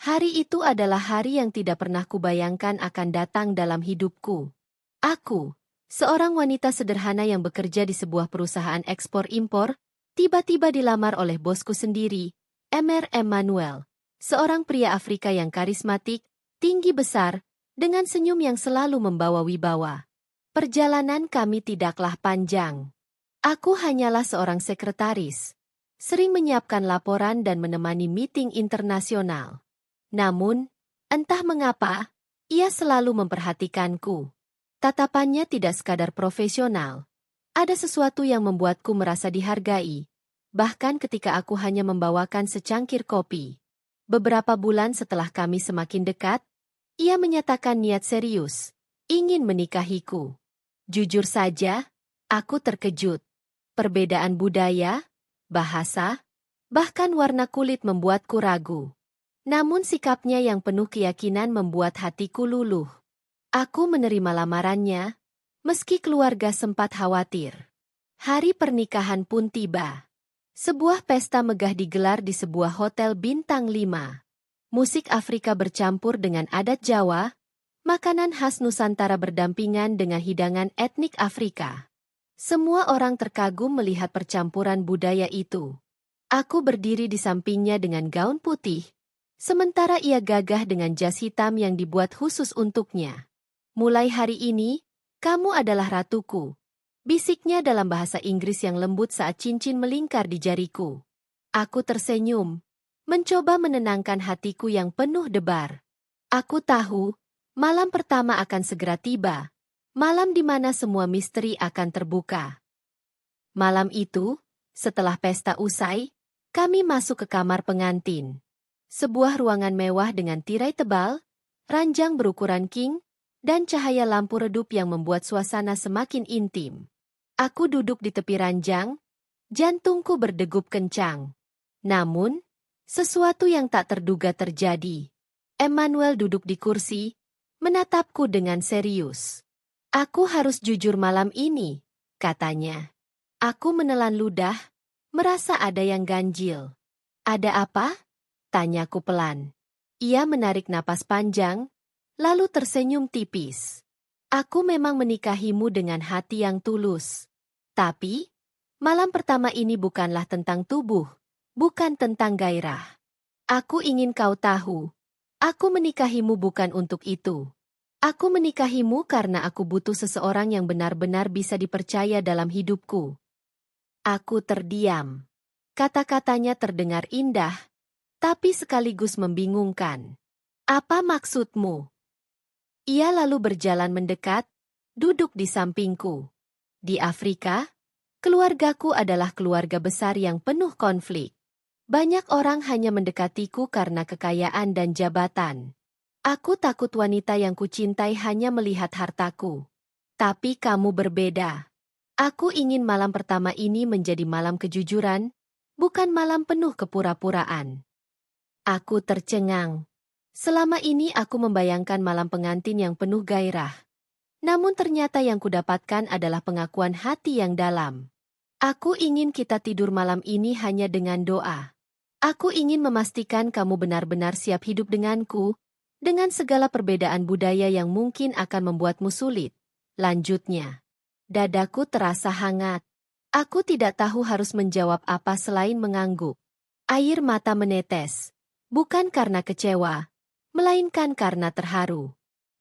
Hari itu adalah hari yang tidak pernah kubayangkan akan datang dalam hidupku. Aku, seorang wanita sederhana yang bekerja di sebuah perusahaan ekspor-impor, tiba-tiba dilamar oleh bosku sendiri, Emer Emmanuel, seorang pria Afrika yang karismatik, tinggi besar, dengan senyum yang selalu membawa wibawa. Perjalanan kami tidaklah panjang. Aku hanyalah seorang sekretaris, sering menyiapkan laporan dan menemani meeting internasional. Namun, entah mengapa, ia selalu memperhatikanku. Tatapannya tidak sekadar profesional. Ada sesuatu yang membuatku merasa dihargai, bahkan ketika aku hanya membawakan secangkir kopi. Beberapa bulan setelah kami semakin dekat, ia menyatakan niat serius, ingin menikahiku. Jujur saja, aku terkejut. Perbedaan budaya, bahasa, bahkan warna kulit membuatku ragu. Namun sikapnya yang penuh keyakinan membuat hatiku luluh. Aku menerima lamarannya, meski keluarga sempat khawatir. Hari pernikahan pun tiba. Sebuah pesta megah digelar di sebuah hotel bintang 5. Musik Afrika bercampur dengan adat Jawa, makanan khas Nusantara berdampingan dengan hidangan etnik Afrika. Semua orang terkagum melihat percampuran budaya itu. Aku berdiri di sampingnya dengan gaun putih, sementara ia gagah dengan jas hitam yang dibuat khusus untuknya. Mulai hari ini, kamu adalah ratuku, bisiknya dalam bahasa Inggris yang lembut saat cincin melingkar di jariku. Aku tersenyum, mencoba menenangkan hatiku yang penuh debar. Aku tahu, malam pertama akan segera tiba. Malam di mana semua misteri akan terbuka. Malam itu, setelah pesta usai, kami masuk ke kamar pengantin. Sebuah ruangan mewah dengan tirai tebal, ranjang berukuran king, dan cahaya lampu redup yang membuat suasana semakin intim. Aku duduk di tepi ranjang, jantungku berdegup kencang. Namun, sesuatu yang tak terduga terjadi. Emmanuel duduk di kursi, menatapku dengan serius. Aku harus jujur malam ini, katanya. Aku menelan ludah, merasa ada yang ganjil. Ada apa? Tanyaku pelan. Ia menarik napas panjang, lalu tersenyum tipis. Aku memang menikahimu dengan hati yang tulus. Tapi, malam pertama ini bukanlah tentang tubuh, bukan tentang gairah. Aku ingin kau tahu, aku menikahimu bukan untuk itu. Aku menikahimu karena aku butuh seseorang yang benar-benar bisa dipercaya dalam hidupku. Aku terdiam. Kata-katanya terdengar indah, tapi sekaligus membingungkan. Apa maksudmu? Ia lalu berjalan mendekat, duduk di sampingku. Di Afrika, keluargaku adalah keluarga besar yang penuh konflik. Banyak orang hanya mendekatiku karena kekayaan dan jabatan. Aku takut wanita yang kucintai hanya melihat hartaku. Tapi kamu berbeda. Aku ingin malam pertama ini menjadi malam kejujuran, bukan malam penuh kepura-puraan. Aku tercengang. Selama ini aku membayangkan malam pengantin yang penuh gairah. Namun ternyata yang kudapatkan adalah pengakuan hati yang dalam. Aku ingin kita tidur malam ini hanya dengan doa. Aku ingin memastikan kamu benar-benar siap hidup denganku, dengan segala perbedaan budaya yang mungkin akan membuatmu sulit. Lanjutnya. Dadaku terasa hangat. Aku tidak tahu harus menjawab apa selain mengangguk. Air mata menetes. Bukan karena kecewa, melainkan karena terharu.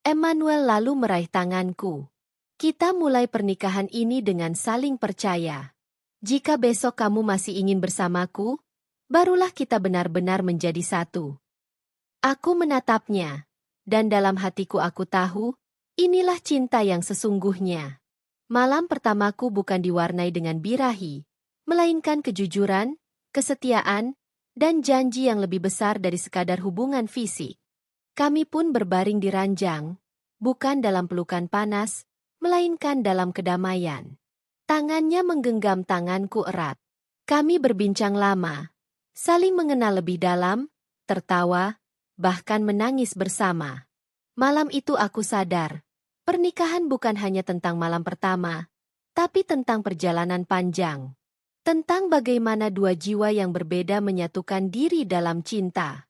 Emmanuel lalu meraih tanganku. Kita mulai pernikahan ini dengan saling percaya. Jika besok kamu masih ingin bersamaku, barulah kita benar-benar menjadi satu. Aku menatapnya, dan dalam hatiku aku tahu, inilah cinta yang sesungguhnya. Malam pertamaku bukan diwarnai dengan birahi, melainkan kejujuran, kesetiaan, dan janji yang lebih besar dari sekadar hubungan fisik. Kami pun berbaring di ranjang, bukan dalam pelukan panas, melainkan dalam kedamaian. Tangannya menggenggam tanganku erat. Kami berbincang lama, saling mengenal lebih dalam, tertawa, bahkan menangis bersama. Malam itu aku sadar, pernikahan bukan hanya tentang malam pertama, tapi tentang perjalanan panjang. Tentang bagaimana dua jiwa yang berbeda menyatukan diri dalam cinta.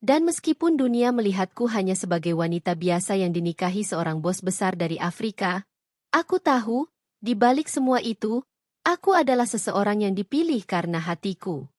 Dan meskipun dunia melihatku hanya sebagai wanita biasa yang dinikahi seorang bos besar dari Afrika, aku tahu, di balik semua itu, aku adalah seseorang yang dipilih karena hatiku.